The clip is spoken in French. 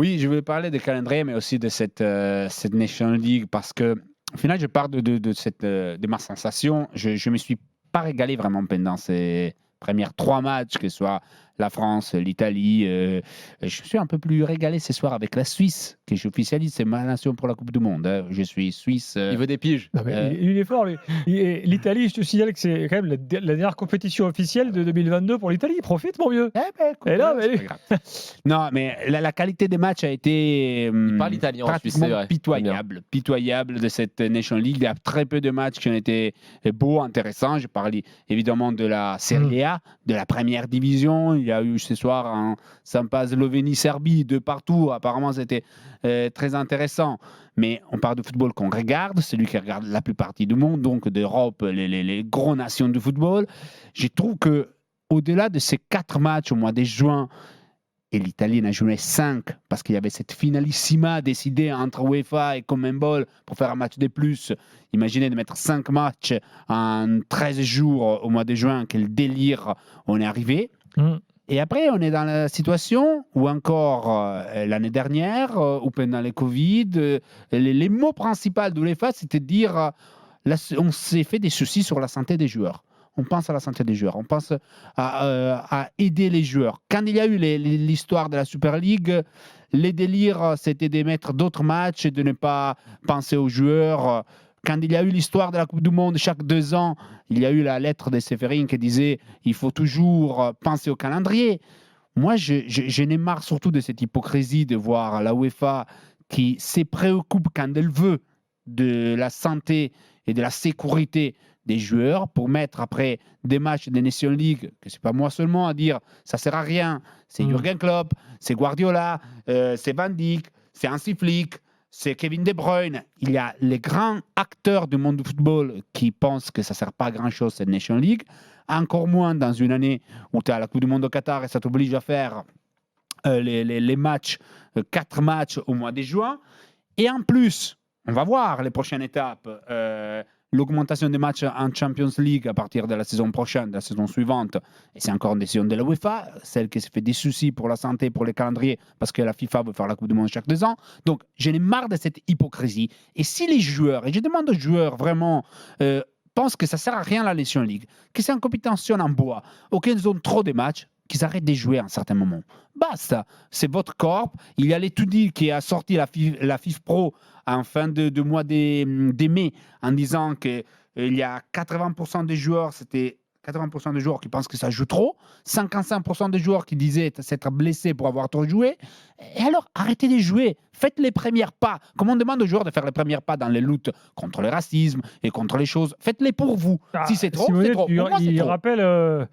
Oui, je voulais parler de calendrier, mais aussi de cette National League, parce que, au final, je parle de ma sensation. Je me suis pas régalé vraiment pendant ces premières 3 matchs, que ce soit la France, l'Italie. Je suis un peu plus régalé ce soir avec la Suisse, que j'officialise, c'est ma nation pour la Coupe du Monde, hein. Je suis Suisse. Il veut des piges. Non, mais il est fort, lui. L'Italie, je te signale que c'est quand même la dernière compétition officielle de 2022 pour l'Italie. Profite, mon vieux. Écoute, Et là, c'est mais- pas grave. Non, mais la qualité des matchs a été Il parle italien en Suisse, pratiquement c'est vrai. pitoyable de cette National League. Il y a très peu de matchs qui ont été beaux, intéressants. Je parle évidemment de la Serie A, de la première division. Il y a eu ce soir un sympa Slovénie-Serbie de partout. Apparemment, c'était très intéressant. Mais on parle de football qu'on regarde, celui qui regarde la plupart du monde, donc d'Europe, les gros nations du football. Je trouve que au-delà de ces 4 matchs au mois de juin, et l'Italie en a joué 5 parce qu'il y avait cette finalissima décidée entre UEFA et CONMEBOL pour faire un match de plus. Imaginez de mettre 5 matchs en 13 jours au mois de juin, quel délire on est arrivé. Et après, on est dans la situation où encore l'année dernière, ou pendant le Covid, les mots principaux de l'UEFA, c'était de dire on s'est fait des soucis sur la santé des joueurs. On pense à la santé des joueurs, on pense à aider les joueurs. Quand il y a eu l'histoire de la Super League, les délires, c'était de mettre d'autres matchs et de ne pas penser aux joueurs. Quand il y a eu l'histoire de la Coupe du Monde, chaque 2 ans, il y a eu la lettre de Séverine qui disait il faut toujours penser au calendrier. Moi, je n'ai marre surtout de cette hypocrisie de voir la UEFA qui se préoccupe quand elle veut de la santé et de la sécurité des joueurs pour mettre après des matchs de Nation League, que c'est pas moi seulement à dire ça sert à rien, c'est Jürgen Klopp, c'est Guardiola, c'est Van Dijk, c'est Hansi Flick, c'est Kevin De Bruyne. Il y a les grands acteurs du monde du football qui pensent que ça sert pas à grand chose cette Nation League, encore moins dans une année où tu as la Coupe du Monde au Qatar et ça t'oblige à faire les matchs, 4 matchs au mois de juin. Et en plus, on va voir les prochaines étapes. L'augmentation des matchs en Champions League à partir de la saison prochaine, de la saison suivante. Et c'est encore une décision de la UEFA, celle qui se fait des soucis pour la santé, pour les calendriers, parce que la FIFA veut faire la Coupe du Monde chaque 2 ans. Donc, j'en ai marre de cette hypocrisie. Et si les joueurs, et je demande aux joueurs vraiment, pensent que ça ne sert à rien la Nation League, que c'est une compétition en bois, ou qu'ils ont trop de matchs, qu'ils arrêtent de jouer à un certain moment. Basta, c'est votre corps. Il y a l'étude qui a sorti la FIF Pro en fin de mois de mai en disant qu'il y a 80% des joueurs, c'était 80% des joueurs qui pensent que ça joue trop, 55% des joueurs qui disaient s'être blessés pour avoir trop joué. Et alors, arrêtez de jouer. Faites les premiers pas. Comme on demande aux joueurs de faire les premiers pas dans les luttes contre le racisme et contre les choses, faites-les pour vous. Si c'est trop, Simonet, c'est trop. Pour moi, c'est il trop. rappelle